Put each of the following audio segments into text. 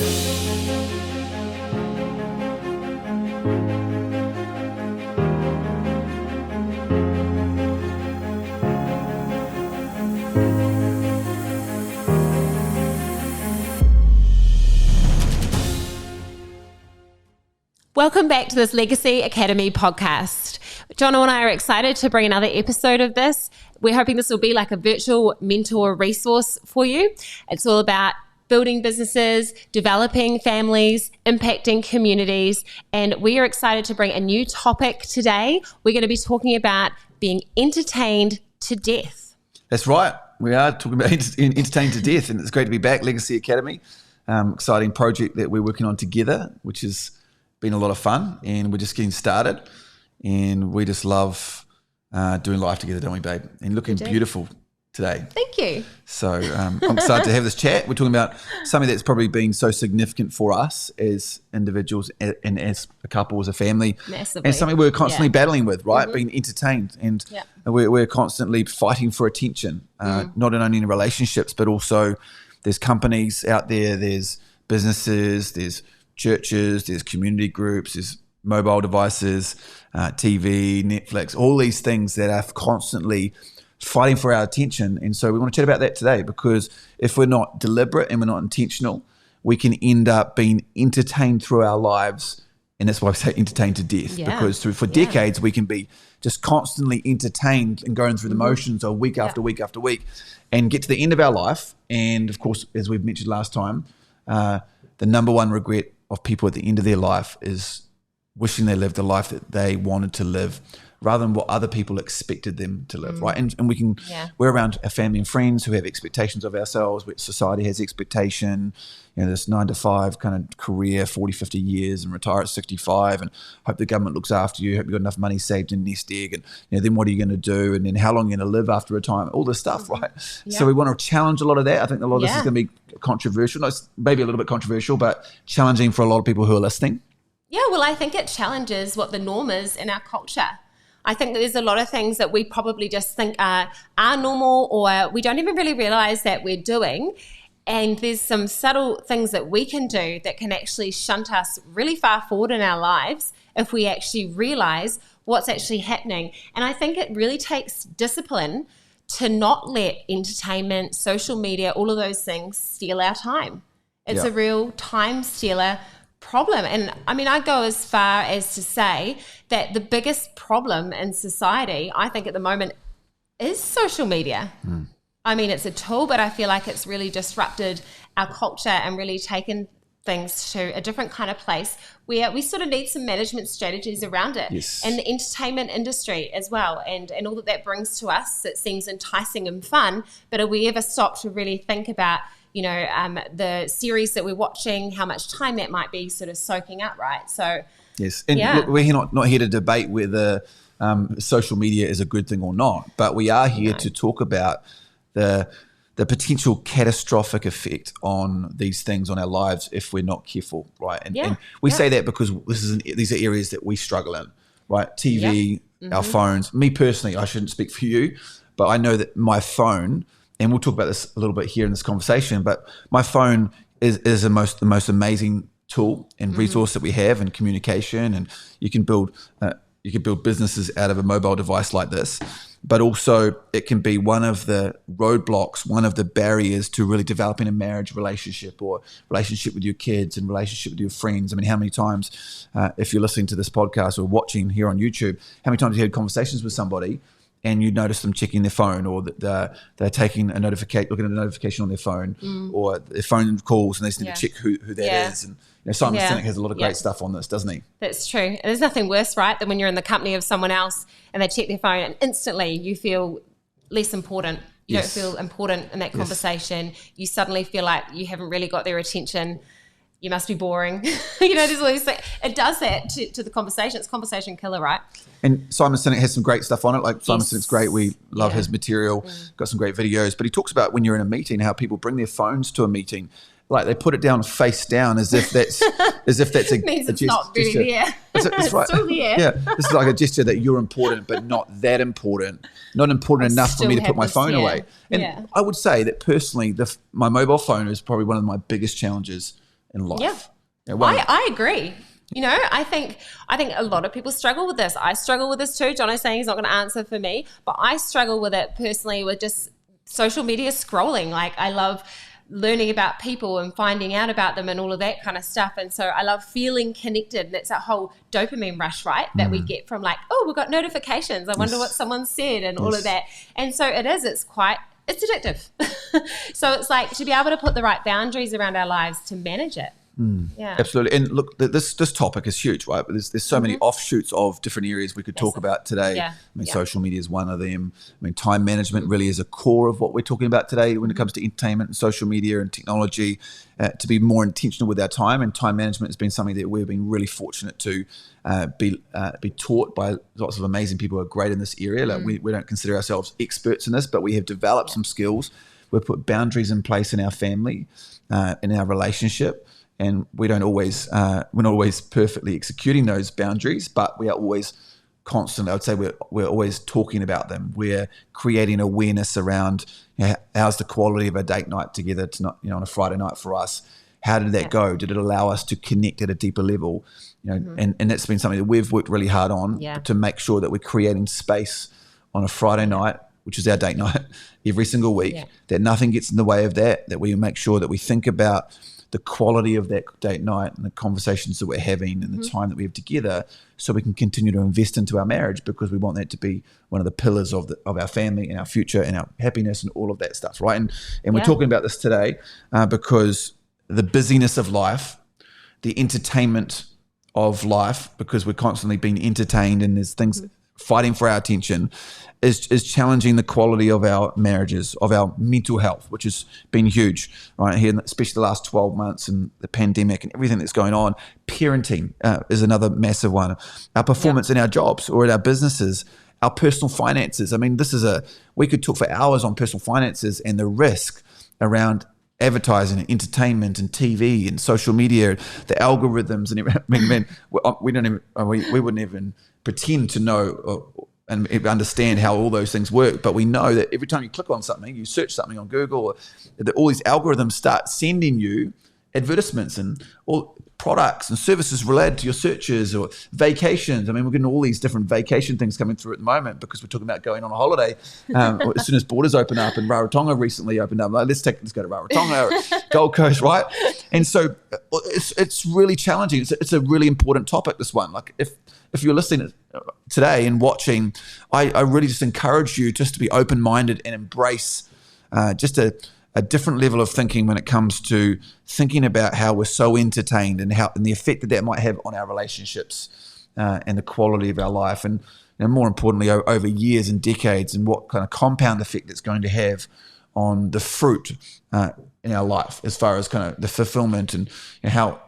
Welcome back to this Legacy Academy podcast. Jono and I are excited to bring another episode of this. We're hoping this will be like a virtual mentor resource for you. It's all about building businesses, developing families, impacting communities, and we are excited to bring a new topic today. We're going to be talking about being entertained to death. That's right. We are talking about entertained to death, and it's great to be back. Legacy Academy, exciting project that we're working on together, which has been a lot of fun, and we're just getting started, and we just love doing life together, don't we, babe? And looking beautiful today. Thank you. So I'm excited to have this chat. We're talking about something that's probably been so significant for us as individuals and as a couple, as a family. Massively. And something we're constantly battling with, right? Being entertained. And we're constantly fighting for attention, not only in relationships, but also there's companies out there, there's businesses, there's churches, there's community groups, there's mobile devices, TV, Netflix, all these things that are constantly fighting for our attention. And so we want to chat about that today, because if we're not deliberate and we're not intentional, we can end up being entertained through our lives. And that's why I say entertained to death, because for decades we can be just constantly entertained and going through the motions of week after week after week, and get to the end of our life. And of course, as we've mentioned last time, the number one regret of people at the end of their life is wishing they lived the life that they wanted to live rather than what other people expected them to live, right? And we're around our family and friends who have expectations of ourselves. Society has expectation, this 9 to 5 kind of career, 40, 50 years, and retire at 65, and hope the government looks after you, hope you've got enough money saved in nest egg, and then what are you going to do, and then how long are you going to live after retirement, all this stuff, right? So we want to challenge a lot of that. I think a lot of this is going to be controversial, maybe a little bit controversial, but challenging for a lot of people who are listening. Yeah, well, I think it challenges what the norm is in our culture. I think that there's a lot of things that we probably just think are normal, or we don't even really realize that we're doing. And there's some subtle things that we can do that can actually shunt us really far forward in our lives if we actually realize what's actually happening. And I think it really takes discipline to not let entertainment, social media, all of those things steal our time. It's a real time stealer problem. And I mean, I go as far as to say that the biggest problem in society, I think at the moment, is social media. I mean, it's a tool, but I feel like it's really disrupted our culture and really taken things to a different kind of place where we sort of need some management strategies around it. And the entertainment industry as well, and all that brings to us. It seems enticing and fun, but have we ever stopped to really think about the series that we're watching, how much time that might be sort of soaking up, right? So look, we're not here to debate whether social media is a good thing or not, but we are here to talk about the potential catastrophic effect on these things on our lives if we're not careful, right? And we say that because these are areas that we struggle in, right? TV, our phones. Me personally, I shouldn't speak for you, but I know that my phone, and we'll talk about this a little bit here in this conversation, but my phone is the most amazing tool and resource that we have in communication, and you can build businesses out of a mobile device like this. But also it can be one of the roadblocks, one of the barriers to really developing a marriage relationship, or relationship with your kids and relationship with your friends. I mean, how many times, if you're listening to this podcast or watching here on YouTube, how many times have you had conversations with somebody and you notice them checking their phone, or that they're taking a notification, looking at a notification on their phone, or their phone calls and they just need to check who that is. And Simon Sinek has a lot of great stuff on this, doesn't he? That's true. And there's nothing worse, right, than when you're in the company of someone else and they check their phone and instantly you feel less important. You don't feel important in that conversation. You suddenly feel like you haven't really got their attention. You must be boring. There's all these things. It does that to the conversation. It's conversation killer, right? And Simon Sinek has some great stuff on it. Like Simon Sinek's great. We love his material. Got some great videos. But he talks about when you're in a meeting, how people bring their phones to a meeting. Like they put it down face down as if that's a means a it's not really gesture. there. It's right. Still there. Yeah, this is like a gesture that you're important, but not that important. Not important enough for me to put my phone away. And I would say that personally, my mobile phone is probably one of my biggest challenges in life. Yeah. I agree. I think a lot of people struggle with this. I struggle with this too. Jono's saying he's not going to answer for me, but I struggle with it personally with just social media scrolling. Like, I love learning about people and finding out about them and all of that kind of stuff. And so I love feeling connected. And it's that whole dopamine rush, right, that we get from like, oh, we've got notifications. I wonder what someone said and all of that. And so it's addictive. So it's like to be able to put the right boundaries around our lives to manage it. Yeah, absolutely. And look, this topic is huge, right? But there's so many offshoots of different areas we could talk about today. Yeah. I mean, social media is one of them. I mean, time management really is a core of what we're talking about today when it comes to entertainment and social media and technology, to be more intentional with our time. And time management has been something that we've been really fortunate to be taught by lots of amazing people who are great in this area. Like we don't consider ourselves experts in this, but we have developed some skills. We've put boundaries in place in our family, in our relationship. And we're not always perfectly executing those boundaries, but we are always constantly, I would say we're always talking about them. We're creating awareness around, how's the quality of a date night together on a Friday night for us? How did that go? Did it allow us to connect at a deeper level? And that's been something that we've worked really hard on to make sure that we're creating space on a Friday night, which is our date night, every single week, that nothing gets in the way of that we make sure that we think about the quality of that date night and the conversations that we're having and the time that we have together, so we can continue to invest into our marriage, because we want that to be one of the pillars of our family and our future and our happiness and all of that stuff, right? And we're talking about this today because the busyness of life, the entertainment of life, because we're constantly being entertained and there's things fighting for our attention, is challenging the quality of our marriages, of our mental health, which has been huge, right? Here, especially the last 12 months and the pandemic and everything that's going on. Parenting is another massive one. Our performance in our jobs or in our businesses, our personal finances. I mean, we could talk for hours on personal finances and the risk around advertising and entertainment and TV and social media, the algorithms and everything. We wouldn't even pretend to know and understand how all those things work, but we know that every time you click on something, you search something on Google, that all these algorithms start sending you advertisements and all products and services related to your searches or vacations. I mean, we're getting all these different vacation things coming through at the moment because we're talking about going on a holiday as soon as borders open up, and Rarotonga recently opened up. Like, let's go to Rarotonga or Gold Coast, right? And so it's really challenging. It's a really important topic, this one. Like, if you're listening today and watching, I really just encourage you just to be open-minded and embrace just a different level of thinking when it comes to thinking about how we're so entertained and the effect that might have on our relationships and the quality of our life, and more importantly over years and decades, and what kind of compound effect it's going to have on the fruit in our life, as far as kind of the fulfillment and how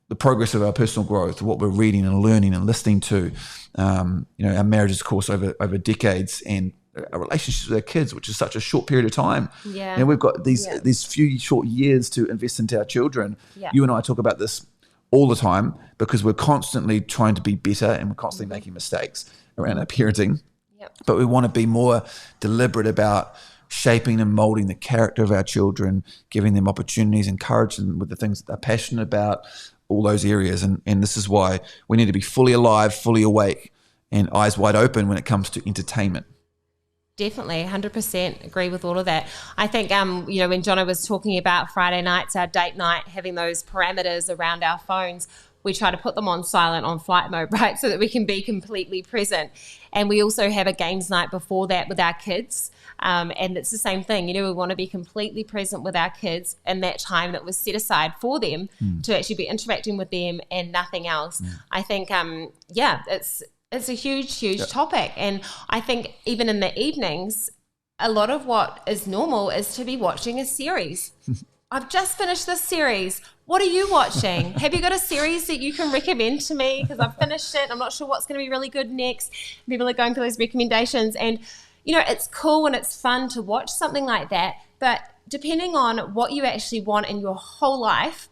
the progress of our personal growth, what we're reading and learning and listening to, our marriages, of course, over decades, and our relationships with our kids, which is such a short period of time. Yeah. And we've got these few short years to invest into our children. Yeah. You and I talk about this all the time because we're constantly trying to be better and we're constantly making mistakes around our parenting. Yep. But we want to be more deliberate about shaping and molding the character of our children, giving them opportunities, encouraging them with the things that they're passionate about, all those areas. And this is why we need to be fully alive, fully awake, and eyes wide open when it comes to entertainment. Definitely, 100% agree with all of that. I think, when Jono was talking about Friday nights, our date night, having those parameters around our phones, we try to put them on silent, on flight mode, right, so that we can be completely present. And we also have a games night before that with our kids. And it's the same thing. We want to be completely present with our kids and that time that was set aside for them to actually be interacting with them and nothing else. I think, it's a huge topic. And I think even in the evenings, a lot of what is normal is to be watching a series. I've just finished this series. What are you watching? Have you got a series that you can recommend to me? Because I've finished it. I'm not sure what's going to be really good next. People are going through those recommendations. And, it's cool and it's fun to watch something like that. But depending on what you actually want in your whole life,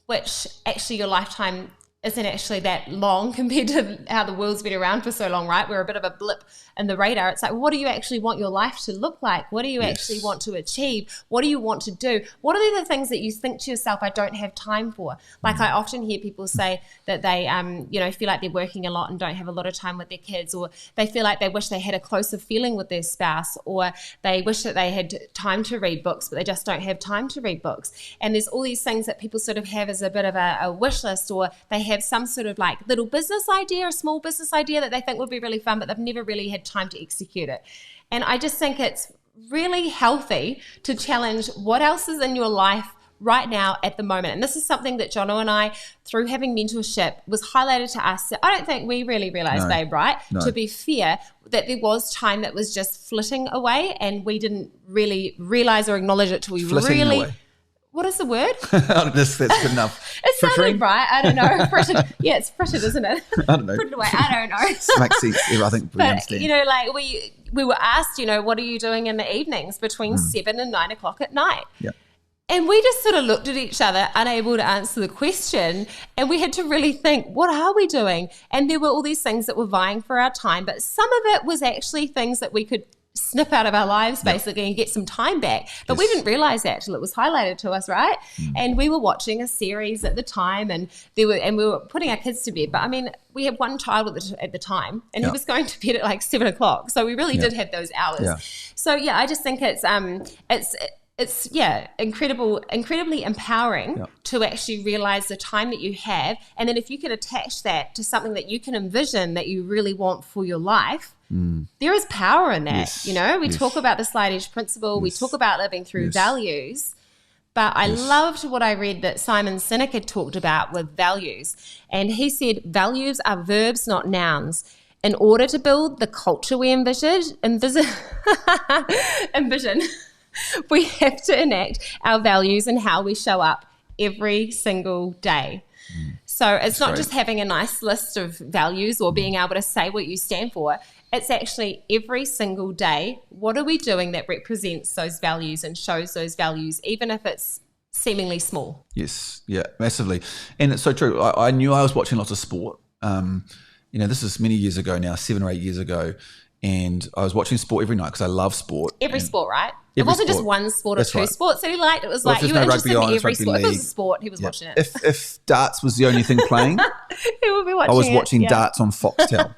which actually your lifetime isn't actually that long compared to how the world's been around for so long, right? We're a bit of a blip in the radar. It's like, what do you actually want your life to look like? What do you actually want to achieve? What do you want to do? What are the things that you think to yourself, I don't have time for? Like I often hear people say that they, feel like they're working a lot and don't have a lot of time with their kids, or they feel like they wish they had a closer feeling with their spouse, or they wish that they had time to read books, but they just don't have time to read books. And there's all these things that people sort of have as a bit of a wish list, or they have some sort of like little business idea, a small business idea that they think would be really fun, but they've never really had time to execute it. And I just think it's really healthy to challenge what else is in your life right now at the moment. And this is something that Jono and I, through having mentorship, was highlighted to us that I don't think we really realized, babe, right? No. To be fair, that there was time that was just flitting away and we didn't really realize or acknowledge it till we flitting really... away. What is the word? That's good enough. It sounded right. I don't know. Frittered. Yeah, it's frittered, isn't it? I don't know. Frittered away. I don't know. Makes sense. Yeah, I think we understand. Like we were asked, what are you doing in the evenings between 7 and 9 o'clock at night? Yeah. And we just sort of looked at each other, unable to answer the question. And we had to really think, what are we doing? And there were all these things that were vying for our time. But some of it was actually things that we could snip out of our lives basically and get some time back. But we didn't realize that till it was highlighted to us, right? And we were watching a series at the time and we were putting our kids to bed. But I mean, we had one child at the time and he was going to bed at like 7 o'clock. So we really did have those hours. Yeah. So I just think it's incredibly empowering to actually realize the time that you have. And then if you can attach that to something that you can envision that you really want for your life, there is power in that. We talk about the slide edge principle. We talk about living through values. But I loved what I read that Simon Sinek had talked about with values. And he said, values are verbs, not nouns. In order to build the culture we envision, we have to enact our values and how we show up every single day. So it's not just having a nice list of values or being able to say what you stand for. It's actually every single day, what are we doing that represents those values and shows those values, even if it's seemingly small? Yes, yeah, massively. And it's so true. I knew I was watching lots of sport. This is many years ago now, 7 or 8 years ago. And I was watching sport every night because I love sport. Every sport, right? It wasn't just one sport or two sports that he liked. It was like you were interested in every sport. If it was a sport, he was watching it. If darts was the only thing playing, he would be watching it. I was watching darts on Foxtel.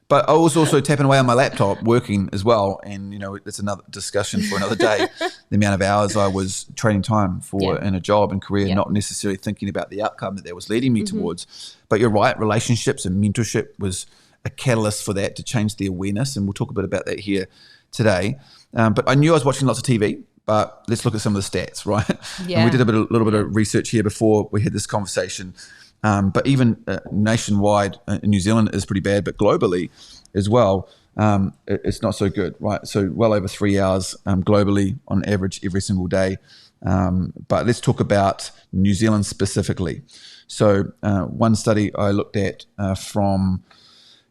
But I was also tapping away on my laptop, working as well. And, it's another discussion for another day, the amount of hours I was trading time for in a job and career, not necessarily thinking about the outcome that was leading me towards. But you're right, relationships and mentorship was a catalyst for that to change the awareness. And we'll talk a bit about that here today. But I knew I was watching lots of TV, but let's look at some of the stats, right? Yeah. And we did a little bit of research here before we had this conversation. But even nationwide, New Zealand is pretty bad, but globally as well, it's not so good, right? So well over 3 hours globally on average every single day. But let's talk about New Zealand specifically. So one study I looked at from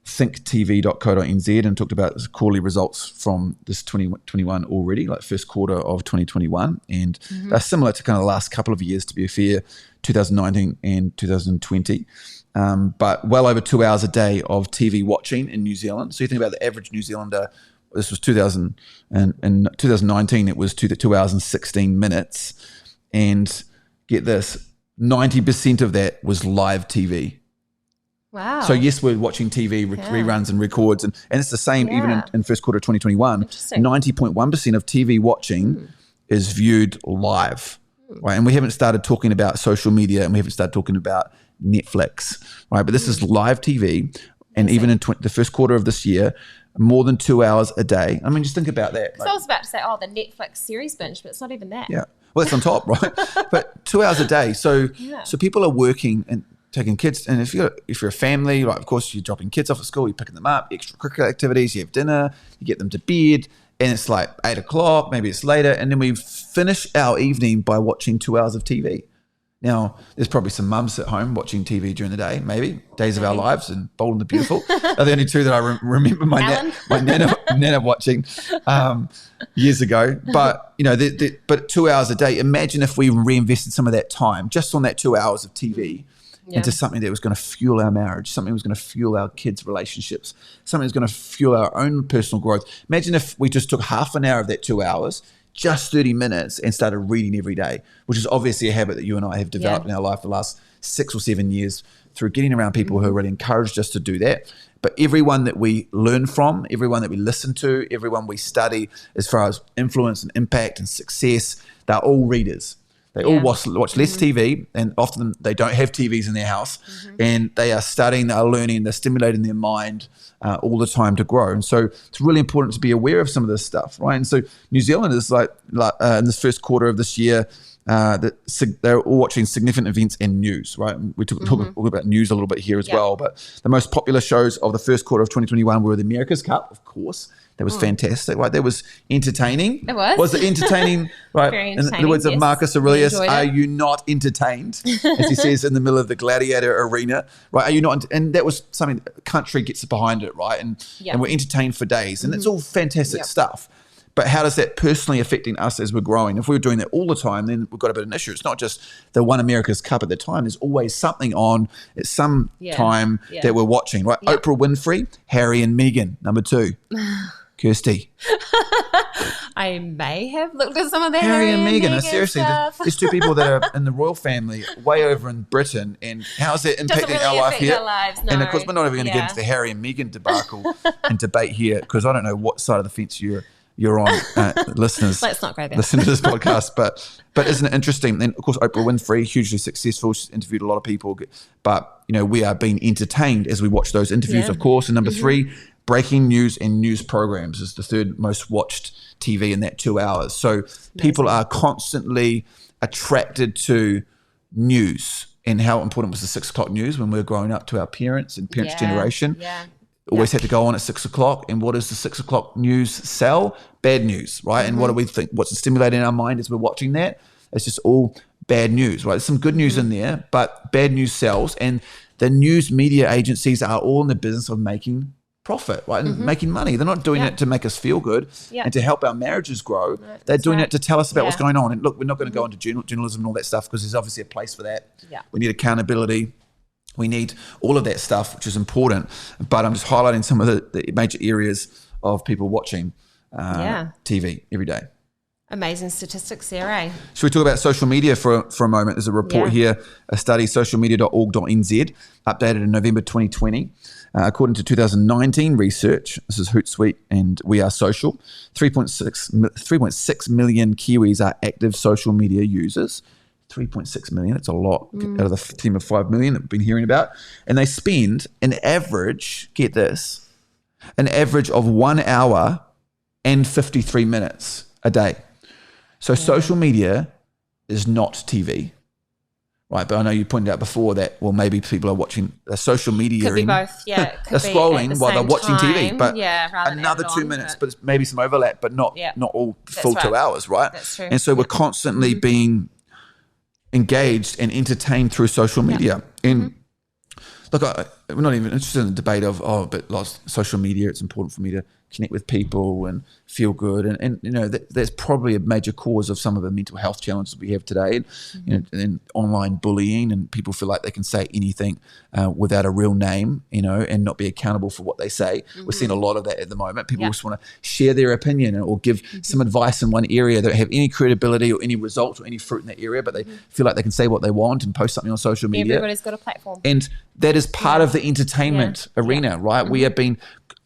thinktv.co.nz and talked about quarterly results from this 2021 already, like first quarter of 2021. And they're similar to kind of the last couple of years, to be fair, 2019 and 2020. But well over 2 hours a day of TV watching in New Zealand. So you think about the average New Zealander, this was 2019, it was 2 hours and 16 minutes. And get this, 90% of that was live TV. Wow. So yes, we're watching TV reruns and records, and it's the same even in first quarter of 2021. 90.1% of TV watching is viewed live, right? And we haven't started talking about social media, and we haven't started talking about Netflix, right? But this is live TV, and even in the first quarter of this year, more than 2 hours a day. I mean, just think about that. So I was about to say, the Netflix series binge, but it's not even that. Yeah, well, it's on top, right? But 2 hours a day. So people are working and taking kids, and if you're a family, right, of course you're dropping kids off at school, you're picking them up, extracurricular activities, you have dinner, you get them to bed, and it's like 8 o'clock, maybe it's later, and then we finish our evening by watching 2 hours of TV. Now, there's probably some mums at home watching TV during the day, maybe Days of Our Lives and Bold and the Beautiful are the only two that I remember my nana watching years ago. But but 2 hours a day. Imagine if we reinvested some of that time just on that 2 hours of TV. into something that was going to fuel our marriage, something that was going to fuel our kids' relationships, something that's going to fuel our own personal growth. Imagine if we just took half an hour of that 2 hours, just 30 minutes, and started reading every day, which is obviously a habit that you and I have developed in our life the last 6 or 7 years through getting around people who really encouraged us to do that. But everyone that we learn from, everyone that we listen to, everyone we study as far as influence and impact and success, they're all readers. They all watch less TV, and often they don't have TVs in their house, and they are studying, they are learning, they're stimulating their mind all the time to grow. And so it's really important to be aware of some of this stuff, right? And so New Zealand is like in this first quarter of this year, they're all watching significant events and news, right? We talk about news a little bit here as well, but the most popular shows of the first quarter of 2021 were the America's Cup, of course. That was fantastic, right? That was entertaining. It was. Was it entertaining? Right. Very entertaining. In the words of Marcus Aurelius, are it. you not entertained? As he says in the middle of the gladiator arena, right? Are you not? And that was something the country gets behind it, right? And we're entertained for days, and it's all fantastic stuff. But how does that personally affecting us as we're growing? If we were doing that all the time, then we've got a bit of an issue. It's not just the one America's Cup at the time. There's always something on at some time that we're watching, right? Oprah Winfrey, Harry and Meghan, number 2. Kirsty. I may have looked at some of the Harry and Meghan. Seriously, there's 2 people that are in the royal family way over in Britain, and how's that impacting really our life here? Our lives, no. And of course, we're not even going to get into the Harry and Meghan debacle and debate here, because I don't know what side of the fence you're on, listeners. Let's not go there. Listen to this podcast, but isn't it interesting? And of course, Oprah Winfrey, hugely successful. She's interviewed a lot of people, but we are being entertained as we watch those interviews, of course. And number 3, breaking news and news programs is the 3rd most watched TV in that 2 hours. So people are constantly attracted to news, and how important was the 6 o'clock news when we were growing up to our parents and parents' generation. Always had to go on at 6 o'clock. And what does the 6 o'clock news sell? Bad news, right? And what do we think? What's stimulating our mind as we're watching that? It's just all bad news, right? There's some good news in there, but bad news sells. And the news media agencies are all in the business of making profit, right? And making money. They're not doing it to make us feel good and to help our marriages grow. They're doing it to tell us about what's going on. And look, we're not going to go into journalism and all that stuff, because there's obviously a place for that. We need accountability. We need all of that stuff, which is important. But I'm just highlighting some of the major areas of people watching TV every day. Amazing statistics there, eh? Should we talk about social media for a moment? There's a report here, a study, socialmedia.org.nz, updated in November 2020. According to 2019 research, this is Hootsuite and We Are Social, 3.6 million Kiwis are active social media users. 3.6 million, it's a lot out of the team of 5 million that we've been hearing about. And they spend an average, get this, an average of 1 hour and 53 minutes a day. So social media is not TV, right? But I know you pointed out before that, well, maybe people are watching social media. Could be both, they're scrolling while they're watching TV, but another 2 minutes, but it's maybe some overlap, but not all full 2 hours, right? That's true. And so we're constantly being engaged and entertained through social media. And look, we're not even interested in the debate of, but social media, it's important for me to connect with people and feel good. And that's probably a major cause of some of the mental health challenges we have today. And online bullying, and people feel like they can say anything without a real name, and not be accountable for what they say. We're seeing a lot of that at the moment. People just want to share their opinion or give some advice in one area that have any credibility or any results or any fruit in that area, but they feel like they can say what they want and post something on social media. Everybody's got a platform. And that is part of the entertainment arena, right?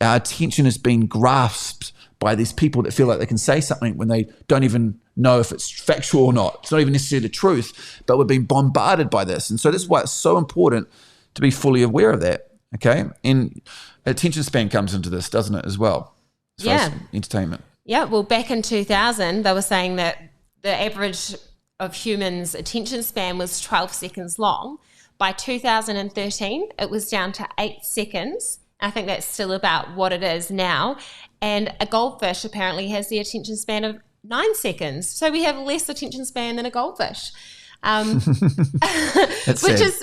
Our attention has been grasped by these people that feel like they can say something when they don't even know if it's factual or not. It's not even necessarily the truth, but we're being bombarded by this. And so that's why it's so important to be fully aware of that, okay? And attention span comes into this, doesn't it, as well? As far as entertainment. Yeah, well, back in 2000, they were saying that the average of humans' attention span was 12 seconds long. By 2013, it was down to 8 seconds. I think that's still about what it is now. And a goldfish apparently has the attention span of 9 seconds. So we have less attention span than a goldfish,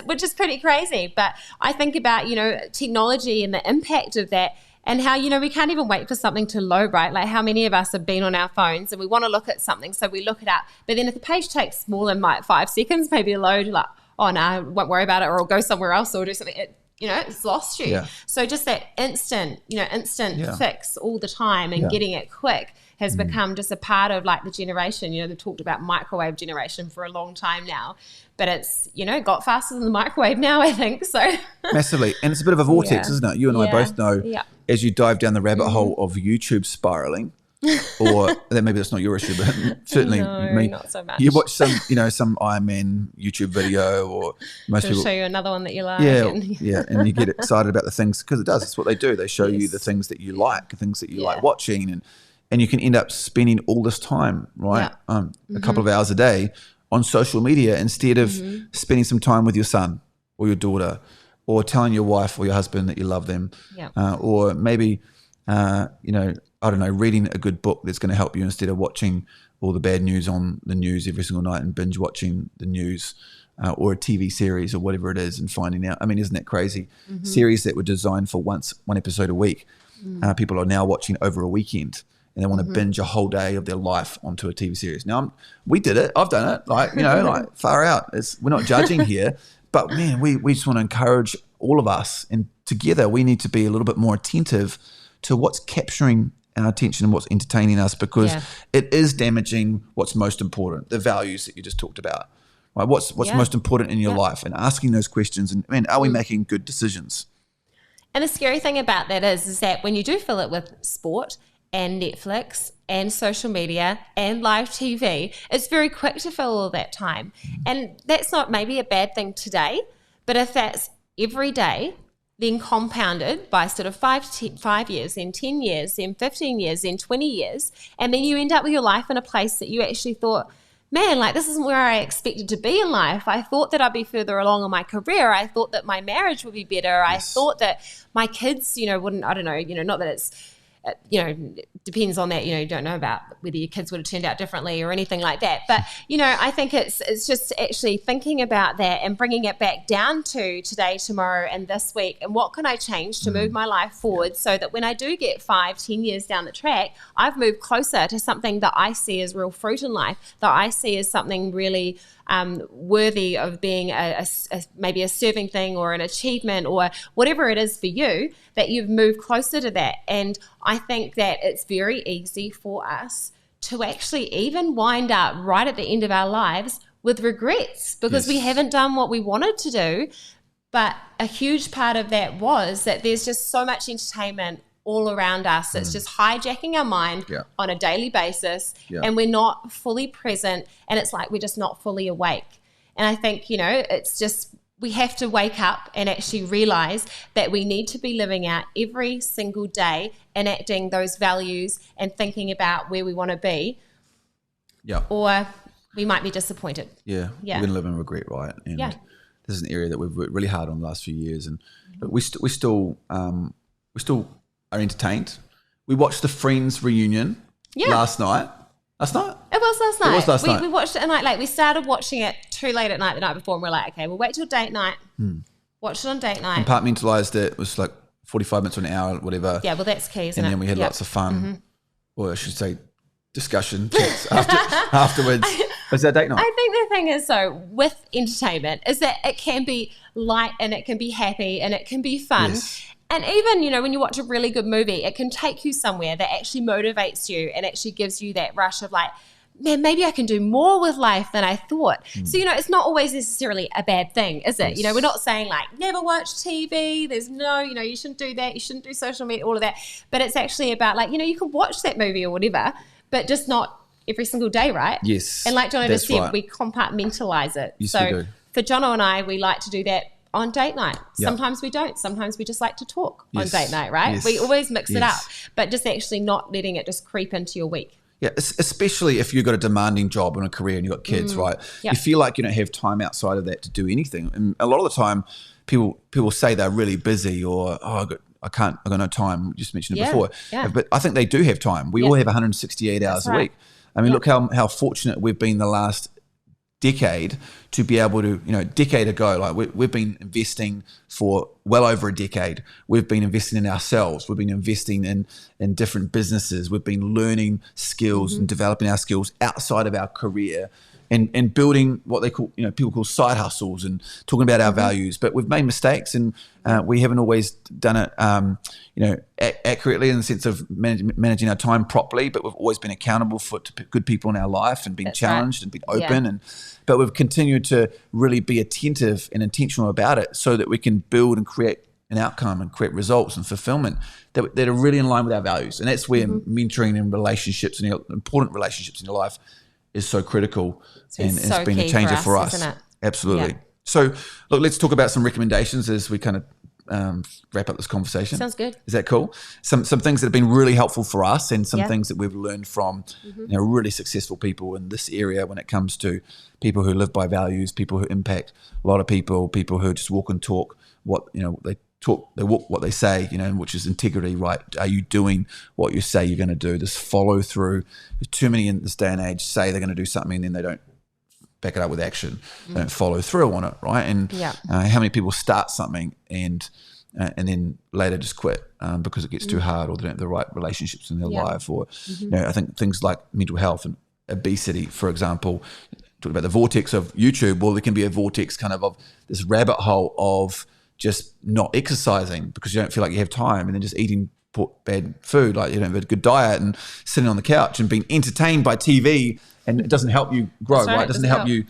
which is pretty crazy. But I think about, technology and the impact of that, and how, we can't even wait for something to load, right? Like how many of us have been on our phones and we want to look at something, so we look it up. But then if the page takes more than 5 seconds maybe to load, you're like, oh no, won't worry about it, or I'll go somewhere else or do something. It's lost you. Yeah. So just that instant fix all the time and getting it quick has become just a part of like the generation. They've talked about microwave generation for a long time now, but it's, got faster than the microwave now, I think. So massively. And it's a bit of a vortex, isn't it? You and I both know as you dive down the rabbit hole of YouTube spiraling, or that maybe that's not your issue, but certainly me. Not so much. You watch some Iron Man YouTube video, or most people show you another one that you like. And you get excited about the things, because it's what they do. They show you the things that you like, the things that you like watching, and you can end up spending all this time, right? A couple of hours a day on social media instead of spending some time with your son or your daughter, or telling your wife or your husband that you love them, or maybe I don't know, reading a good book that's going to help you instead of watching all the bad news on the news every single night and binge watching the news, or a TV series or whatever it is, and finding out. I mean, isn't that crazy? Series that were designed for one episode a week, people are now watching over a weekend, and they want to binge a whole day of their life onto a TV series. Now, we did it. I've done it. Like far out. We're not judging here, but man, we just want to encourage all of us, and together we need to be a little bit more attentive to what's capturing our attention and what's entertaining us, because it is damaging what's most important, the values that you just talked about. Right? What's most important in your life, and asking those questions, and are we making good decisions? And the scary thing about that is that when you do fill it with sport and Netflix and social media and live TV, it's very quick to fill all that time. And that's not maybe a bad thing today, but if that's every day, then compounded by sort of 5 years, then 10 years, then 15 years, then 20 years, and then you end up with your life in a place that you actually thought, man, like this isn't where I expected to be in life. I thought that I'd be further along in my career. I thought that my marriage would be better. I thought that my kids, wouldn't, I don't know, not that it's, depends on that, you don't know about whether your kids would have turned out differently or anything like that. But, I think it's just actually thinking about that and bringing it back down to today, tomorrow, and this week, and what can I change to move my life forward so that when I do get 5-10 years down the track, I've moved closer to something that I see as real fruit in life, that I see as something really worthy of being maybe a serving thing or an achievement or whatever it is for you, that you've moved closer to that. And I think that it's very easy for us to actually even wind up right at the end of our lives with regrets because we haven't done what we wanted to do. But a huge part of that was that there's just so much entertainment all around us. It's just hijacking our mind on a daily basis, and we're not fully present, and it's like we're just not fully awake. And I think, it's just we have to wake up and actually realize that we need to be living out every single day, enacting those values and thinking about where we want to be. Yeah. Or we might be disappointed. Yeah. We're going to live in regret, right? And this is an area that we've worked really hard on the last few years, and we still are entertained. We watched the Friends reunion last night. Last night? It was last night. It was last night. We watched it a night late. We started watching it too late at night the night before, and we're like, okay, we'll wait till date night. Watch it on date night. Compartmentalised it. It was like 45 minutes to an hour, whatever. Yeah, well, that's key, isn't it? And then we had lots of fun, or I should say discussion, chats afterwards. Was that date night? I think the thing is, though, with entertainment is that it can be light and it can be happy and it can be fun. Yes. And even, when you watch a really good movie, it can take you somewhere that actually motivates you and actually gives you that rush of like, man, maybe I can do more with life than I thought. So, it's not always necessarily a bad thing, is it? We're not saying like, never watch TV. There's no, you shouldn't do that. You shouldn't do social media, all of that. But it's actually about like, you can watch that movie or whatever, but just not every single day, right? Yes. And like Jono just said, we compartmentalize it. Yes, so we do. For Jono and I, we like to do that on date night. Sometimes we don't. Sometimes we just like to talk on date night, right? Yes. We always mix it up, but just actually not letting it just creep into your week. Yeah, especially if you've got a demanding job and a career and you've got kids, right? You feel like you don't have time outside of that to do anything. And a lot of the time, people say they're really busy or, I've got no time. You just mentioned it before. Yeah. But I think they do have time. We all have 168 hours a week. I mean, look how fortunate we've been the last decade to be able to, decade ago, like we've been investing for well over a decade. We've been investing in ourselves. We've been investing in different businesses. We've been learning skills and developing our skills outside of our career. and building what they call, people call side hustles and talking about our values. But we've made mistakes, and we haven't always done it, accurately in the sense of managing our time properly. But we've always been accountable to good people in our life and been challenged and been open. But we've continued to really be attentive and intentional about it so that we can build and create an outcome and create results and fulfillment that are really in line with our values. And that's where mentoring and relationships and important relationships in your life is so critical. And it's been a changer for us. Isn't it? Absolutely. Yeah. So look, let's talk about some recommendations as we kind of wrap up this conversation. Sounds good. Is that cool? Some things that have been really helpful for us, and some things that we've learned from really successful people in this area when it comes to people who live by values, people who impact a lot of people who just walk and talk what they walk what they say, which is integrity, right? Are you doing what you say you're going to do? This follow through. There's too many in this day and age say they're going to do something and then they don't back it up with action. They don't follow through on it, right? And how many people start something and then later just quit because it gets too hard, or they don't have the right relationships in their life, or I think things like mental health and obesity, for example. Talk about the vortex of YouTube. Well, there can be a vortex kind of this rabbit hole of just not exercising because you don't feel like you have time, and then just eating bad food, like you don't have a good diet, and sitting on the couch and being entertained by TV, and it doesn't help you grow, right? It doesn't help you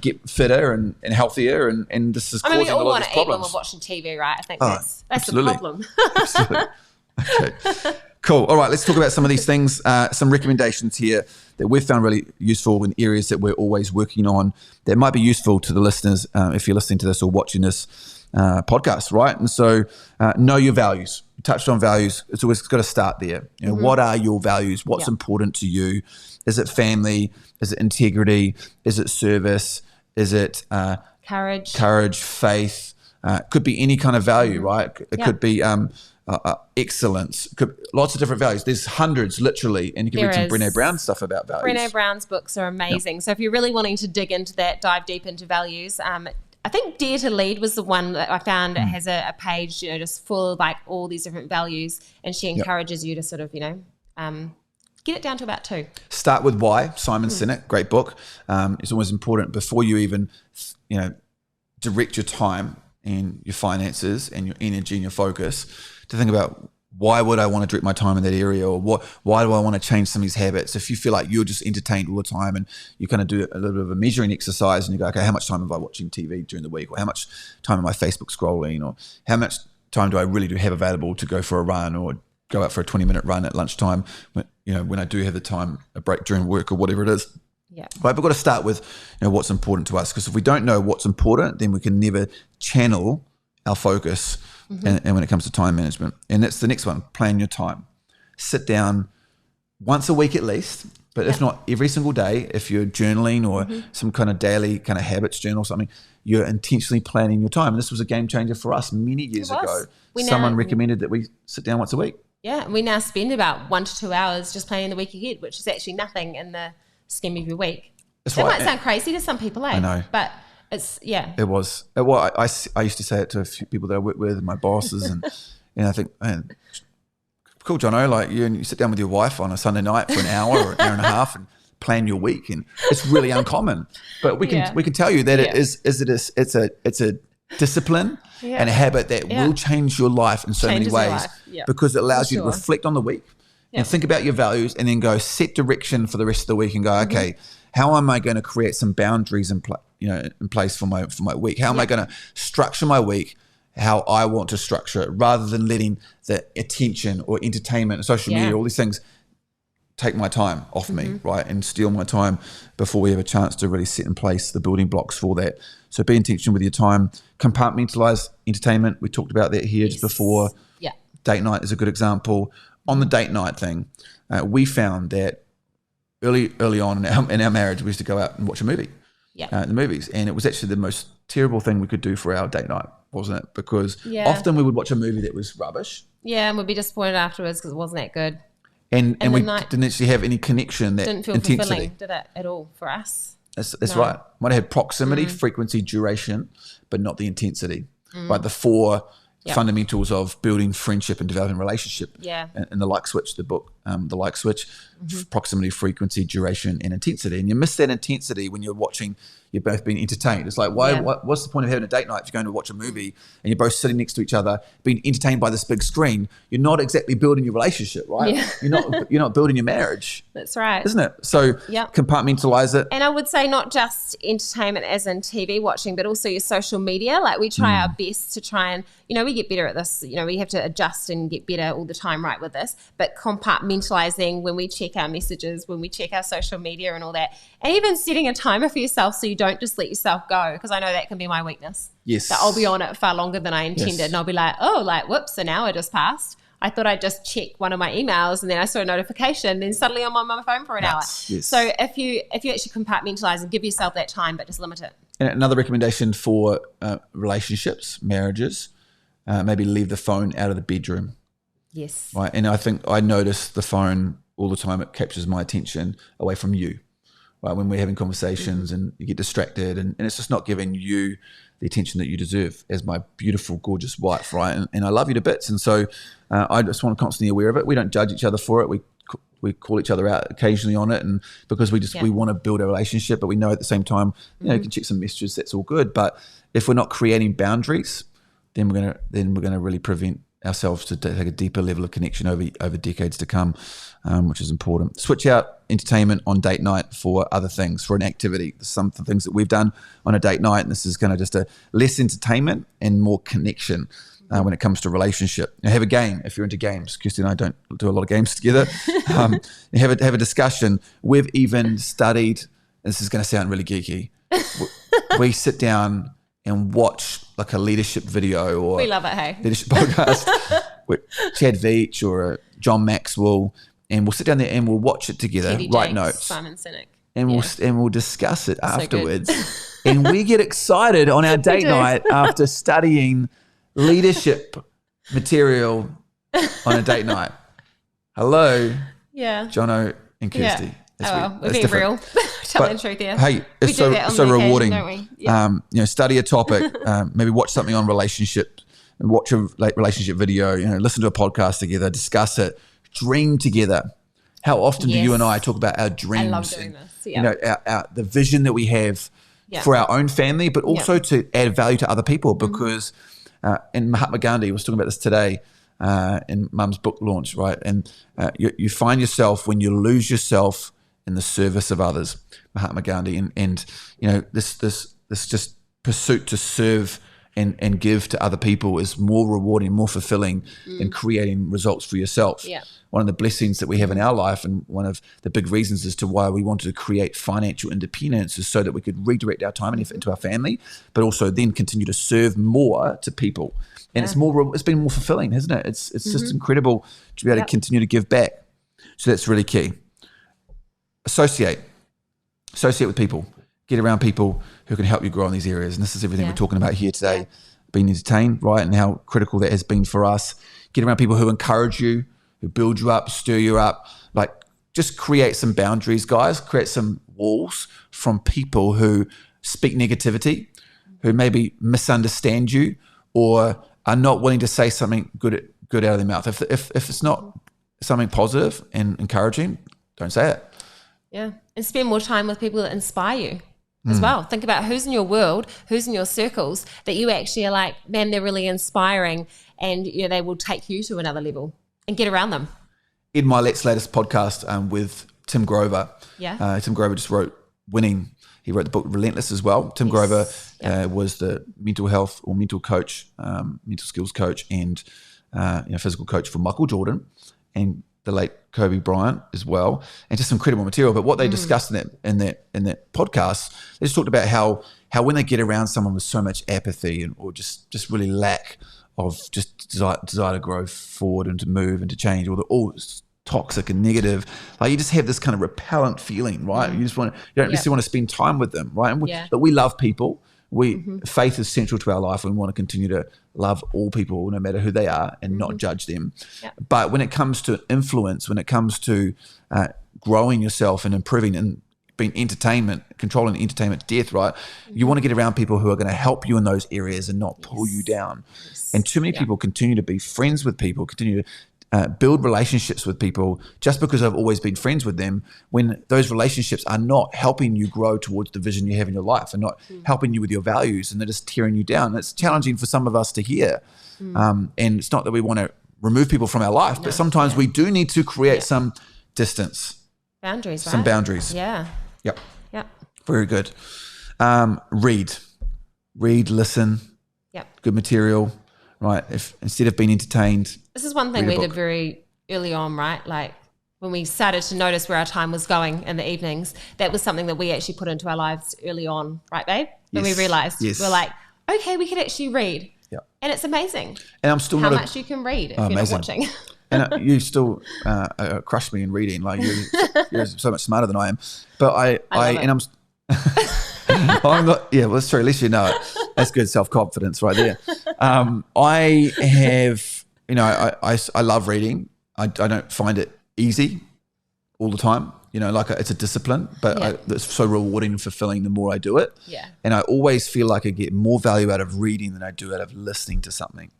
get fitter and healthier, and this is causing a lot of these problems. We all want to eat when we're watching TV, right? I think that's the problem. Absolutely. Okay. Cool. All right, let's talk about some of these things, some recommendations here that we've found really useful in areas that we're always working on that might be useful to the listeners if you're listening to this or watching this podcast, right? And so know your values. We touched on values. It's always got to start there. What are your values? What's important to you? Is it family? Is it integrity? Is it service? Is it courage, faith? Could be any kind of value, right? It could be excellence. Lots of different values. There's hundreds, literally, and you can read some Brené Brown stuff about values. Brené Brown's books are amazing. So if you're really wanting to dig into that, dive deep into values, I think Dare to Lead was the one that I found that has a page, just full of like all these different values, and she encourages you to sort of, get it down to about 2. Start with Why, Simon Sinek, great book. It's always important before you even, direct your time and your finances and your energy and your focus to think about, why would I want to direct my time in that area, or why do I want to change some of these habits? If you feel like you're just entertained all the time and you kind of do a little bit of a measuring exercise and you go, okay, how much time am I watching TV during the week, or how much time am I Facebook scrolling, or how much time do I really have available to go for a run or go out for a 20-minute run at lunchtime when I do have the time, a break during work or whatever it is. Yeah. Right, we've got to start with what's important to us, because if we don't know what's important, then we can never channel our focus and when it comes to time management. And that's the next one, plan your time. Sit down once a week at least, but if not every single day, if you're journaling or some kind of daily kind of habits journal or something, you're intentionally planning your time. And this was a game changer for us many years ago. Someone recommended that we sit down once a week. Yeah, we now spend about 1 to 2 hours just planning the week ahead, which is actually nothing in the scheme of your week. That might sound crazy to some people, I know. But it's, It was. I used to say it to a few people that I work with, my bosses, and I think, man, cool, Jono, like you sit down with your wife on a Sunday night for an hour or an hour and a half and plan your week, and it's really uncommon. But we can tell you that it's a discipline and a habit that will change your life in so many ways, because it allows you to reflect on the week and think about your values, and then go set direction for the rest of the week and go, okay, how am I going to create some boundaries in place for my week? How am I going to structure my week how I want to structure it, rather than letting the attention or entertainment and social media, all these things take my time off me, right, and steal my time before we have a chance to really set in place the building blocks for that. So be intentional with your time. Compartmentalize entertainment. We talked about that here just before. Yeah. Date night is a good example. On the date night thing, we found that early on in our marriage, we used to go out and watch a movie, the movies, and it was actually the most terrible thing we could do for our date night, wasn't it? Because often we would watch a movie that was rubbish. Yeah, and we'd be disappointed afterwards because it wasn't that good. And we didn't actually have any connection, that didn't feel intensity. Fulfilling, did it, at all for us? That's right. Might have had proximity, frequency, duration, but not the intensity. Like the 4 fundamentals of building friendship and developing relationship. Yeah. And the Like Switch, the book the like switch, proximity, frequency, duration, and intensity. And you miss that intensity when you're watching, you're both being entertained. It's like, what's the point of having a date night if you're going to watch a movie and you're both sitting next to each other, being entertained by this big screen? You're not exactly building your relationship, right? Yeah. You're not building your marriage. That's right. Isn't it? So compartmentalize it. And I would say not just entertainment as in TV watching, but also your social media. Like we try our best to try and, we get better at this. We have to adjust and get better all the time, right, with this. But compartmentalizing when we check our messages, when we check our social media and all that, and even setting a timer for yourself so you don't just let yourself go, because I know that can be my weakness. Yes. So I'll be on it far longer than I intended, and I'll be like, whoops, an hour just passed. I thought I'd just check one of my emails and then I saw a notification and then suddenly I'm on my phone for an hour. Yes. So if you actually compartmentalize and give yourself that time, but just limit it. And another recommendation for relationships, marriages, maybe leave the phone out of the bedroom. Yes. Right. And I think I notice the phone all the time. It captures my attention away from you. Right. When we're having conversations and you get distracted and it's just not giving you the attention that you deserve as my beautiful, gorgeous wife, right? And I love you to bits. And so I just want to constantly aware of it. We don't judge each other for it. We call each other out occasionally on it, and because we want to build a relationship, but we know at the same time, you can check some messages. That's all good. But if we're not creating boundaries, then we're gonna really prevent ourselves to take a deeper level of connection over decades to come, which is important. Switch out entertainment on date night for other things, for an activity. There's some things that we've done on a date night, and this is kind of just a less entertainment and more connection when it comes to relationship. Now, have a game if you're into games. Kirsty and I don't do a lot of games together. Have a discussion. We've even studied, this is going to sound really geeky, we sit down and watch like a leadership video or we love it, hey, leadership podcast with Chad Veach or John Maxwell, and we'll sit down there and we'll watch it together, write notes, Simon Sinek, and we'll discuss it afterwards. And we get excited on our date night after studying leadership material on a date night. Hello, Jono and Kirsty. We're being real. Telling the truth here. Hey, it's so rewarding. Don't we? Yeah. Study a topic, maybe watch something on relationship, and watch a relationship video. Listen to a podcast together, discuss it, dream together. How often do you and I talk about our dreams? I love doing this. Yeah. The vision that we have for our own family, but also to add value to other people. Because, and Mahatma Gandhi was talking about this today in Mum's book launch, right? And you find yourself when you lose yourself in the service of others, Mahatma Gandhi, and this just pursuit to serve and give to other people is more rewarding, more fulfilling than creating results for yourself. Yeah. One of the blessings that we have in our life, and one of the big reasons as to why we wanted to create financial independence, is so that we could redirect our time and effort into our family, but also then continue to serve more to people. And it's been more fulfilling, hasn't it? It's just incredible to be able to continue to give back. So that's really key. Associate with people, get around people who can help you grow in these areas. And this is everything we're talking about here today, being entertained, right? And how critical that has been for us. Get around people who encourage you, who build you up, stir you up. Like, just create some boundaries, guys. Create some walls from people who speak negativity, who maybe misunderstand you or are not willing to say something good out of their mouth. If it's not something positive and encouraging, don't say it. Yeah, and spend more time with people that inspire you as well. Think about who's in your world, who's in your circles that you actually are like, man, they're really inspiring, and they will take you to another level, and get around them. In my latest podcast with Tim Grover, Tim Grover just wrote Winning. He wrote the book Relentless as well. Tim Grover was the mental health or mental coach, mental skills coach, and physical coach for Michael Jordan and the late Kobe Bryant as well, and just incredible material. But what they discussed in that podcast, they just talked about how when they get around someone with so much apathy or just really lack of just desire to grow forward and to move and to change, or all toxic and negative, like you just have this kind of repellent feeling, right? You don't necessarily want to spend time with them, right? And but we love people. Faith is central to our life, and we want to continue to love all people, no matter who they are, and not judge them. But when it comes to influence, when it comes to growing yourself and improving and being controlling entertainment death, right? You want to get around people who are going to help you in those areas and not pull you down. And too many people continue to be friends with people, continue to build relationships with people just because I've always been friends with them, when those relationships are not helping you grow towards the vision you have in your life and not helping you with your values, and they're just tearing you down. It's challenging for some of us to hear. And it's not that we want to remove people from our life, but sometimes we do need to create some distance. Boundaries, right? Some boundaries. Yeah. Yep. Yep. Very good. Read, listen. Yep. Good material, right? If instead of being entertained. This is one thing we did very early on, right? Like when we started to notice where our time was going in the evenings, that was something that we actually put into our lives early on, right, babe? When we realized we're like, okay, we could actually read. Yep. And it's amazing. And I'm still how much you can read if you're not watching. And you still crush me in reading. Like you're so much smarter than I am. But I'm not. Yeah, well, that's true. At least you know it. That's good self-confidence right there. I have, I love reading. I don't find it easy all the time. Like it's a discipline, but it's so rewarding and fulfilling the more I do it. Yeah. And I always feel like I get more value out of reading than I do out of listening to something.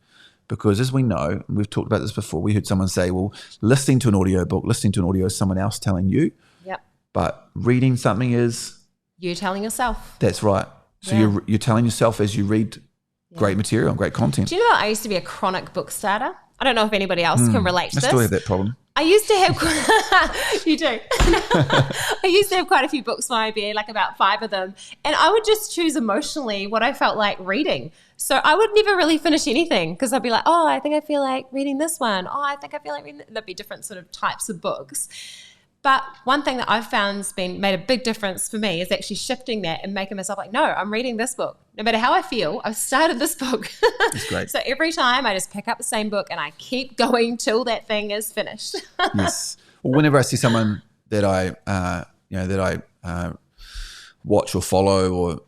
Because as we know, and we've talked about this before, we heard someone say, well, listening to an audio book, listening to an audio is someone else telling you. Yep. But reading something is... you telling yourself. That's right. So you're telling yourself as you read great material and great content. Do you know I used to be a chronic book starter? I don't know if anybody else can relate to this. I still have that problem. I used to have, you do. I used to have quite a few books on my bed, like about 5 of them. And I would just choose emotionally what I felt like reading. So I would never really finish anything because I'd be like, oh, I think I feel like reading this one. Oh, I think I feel like reading, there'd be different sort of types of books. But one thing that I've found has made a big difference for me is actually shifting that and making myself like, no, I'm reading this book. No matter how I feel, I've started this book. That's great. So every time I just pick up the same book and I keep going till that thing is finished. Yes. Well, whenever I see someone that I watch or follow or,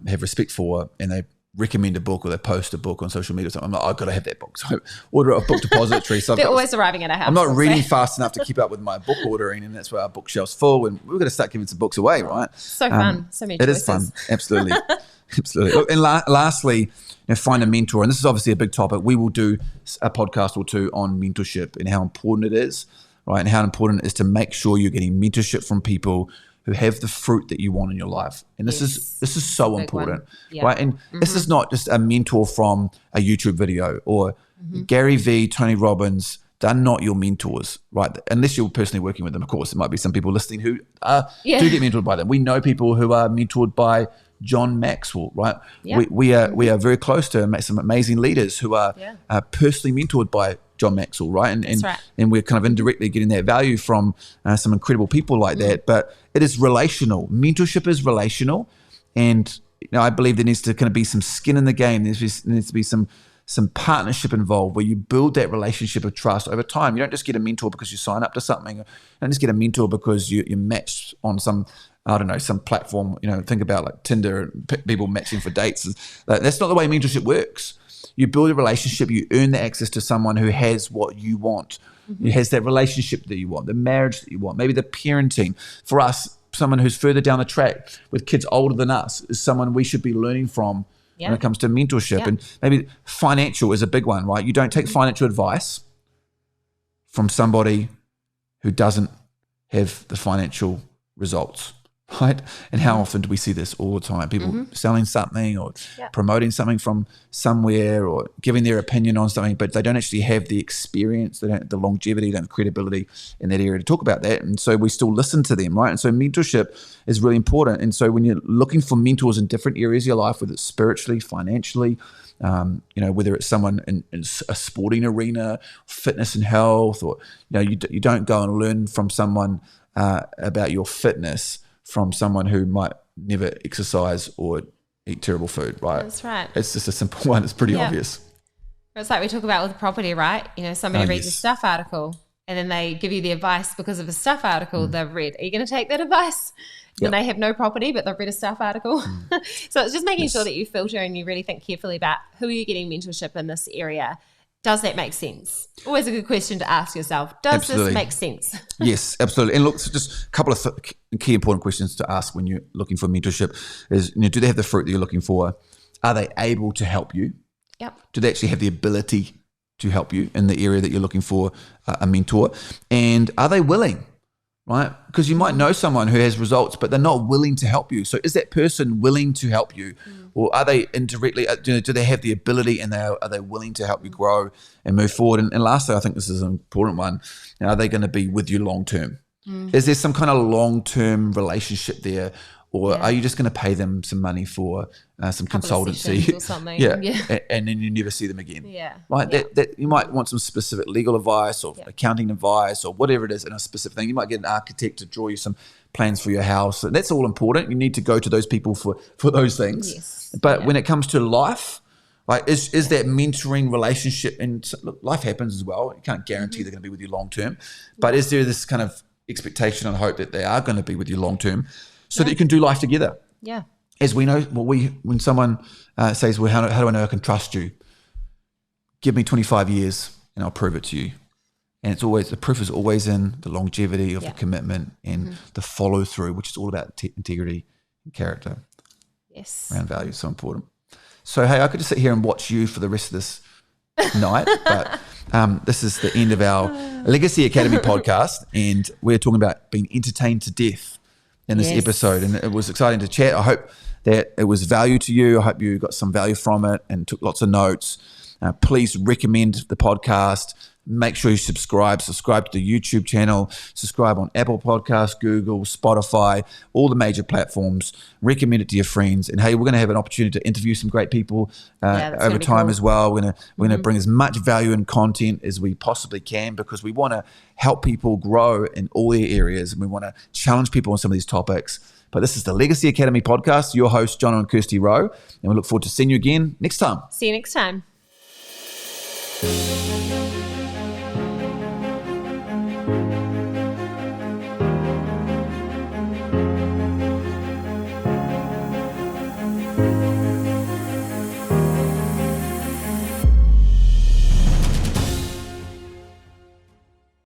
have respect for, and they recommend a book or they post a book on social media or something, I'm like, I've got to have that book. So I order a book depository. So they're always arriving at our house. I'm not reading fast enough to keep up with my book ordering, and that's where our bookshelf's full, and we're going to start giving some books away, right? So fun. So many choices. It is fun. Absolutely. Absolutely. Look, and lastly, find a mentor. And this is obviously a big topic. We will do a podcast or two on mentorship and how important it is, right? And how important it is to make sure you're getting mentorship from people who have the fruit that you want in your life. And this is so important, right? And this is not just a mentor from a YouTube video or Gary Vee, Tony Robbins. They're not your mentors, right? Unless you're personally working with them. Of course, there might be some people listening who do get mentored by them. We know people who are mentored by John Maxwell, right? Yeah. We are very close to some amazing leaders who are personally mentored by John Maxwell, right? And we're kind of indirectly getting that value from some incredible people like that. But it is relational. Mentorship is relational, and I believe there needs to kind of be some skin in the game. There needs to be some partnership involved where you build that relationship of trust over time. You don't just get a mentor because you sign up to something. You don't just get a mentor because you're matched on some platform. Think about like Tinder and people matching for dates. That's not the way mentorship works. You build a relationship, you earn the access to someone who has what you want. Who has that relationship that you want, the marriage that you want, maybe the parenting. For us, someone who's further down the track with kids older than us is someone we should be learning from when it comes to mentorship. And maybe financial is a big one, right? You don't take financial advice from somebody who doesn't have the financial results, right? And how often do we see this all the time? People selling something or promoting something from somewhere or giving their opinion on something, but they don't actually have the experience, they don't have the longevity, they don't have the credibility in that area to talk about that. And so we still listen to them, right? And so mentorship is really important. And so when you're looking for mentors in different areas of your life, whether it's spiritually, financially, whether it's someone in a sporting arena, fitness and health, or you don't go and learn from someone about your fitness from someone who might never exercise or eat terrible food, right? That's right. It's just a simple one. It's pretty obvious. It's like we talk about with property, right? Somebody reads a stuff article and then they give you the advice because of a stuff article they've read. Are you going to take that advice? Then they have no property, but they've read a stuff article. So it's just making sure that you filter and you really think carefully about who are you getting mentorship in this area. Does that make sense? Always a good question to ask yourself. Does this make sense? Yes, absolutely. And look, just a couple of key important questions to ask when you're looking for mentorship is, do they have the fruit that you're looking for? Are they able to help you? Yep. Do they actually have the ability to help you in the area that you're looking for a mentor? And are they willing, right? Because you might know someone who has results, but they're not willing to help you. So is that person willing to help you? Or are they indirectly, do they have the ability, and are they willing to help you grow and move forward? And lastly, I think this is an important one. Are they going to be with you long term? Is there some kind of long-term relationship there? Or are you just going to pay them some money for some consultancy or something? And then you never see them again? Right? Yeah. That you might want some specific legal advice or accounting advice or whatever it is in a specific thing. You might get an architect to draw you some plans for your house. And that's all important. You need to go to those people for those things. Yes. But when it comes to life, like is that mentoring relationship, and look, life happens as well. You can't guarantee they're going to be with you long term. But is there this kind of expectation and hope that they are going to be with you long term, so that you can do life together? Yeah. As we know, when someone says, well, how do I know I can trust you? Give me 25 years and I'll prove it to you. And it's always, the proof is always in the longevity of the commitment and the follow through, which is all about integrity and character. Yes. Around values, so important. So, hey, I could just sit here and watch you for the rest of this night, but this is the end of our Legacy Academy podcast, and we're talking about being entertained to death in this episode, and it was exciting to chat. I hope that it was value to you. I hope you got some value from it and took lots of notes. Please recommend the podcast. Make sure you subscribe to the YouTube channel, subscribe on Apple Podcasts, Google, Spotify, all the major platforms. Recommend it to your friends. And hey, we're going to have an opportunity to interview some great people over time as well. We're going to bring as much value and content as we possibly can, because we want to help people grow in all their areas, and we want to challenge people on some of these topics. But this is the Legacy Academy podcast. Your host, Jono Kirsty Rowe, and we look forward to seeing you again next time. See you next time.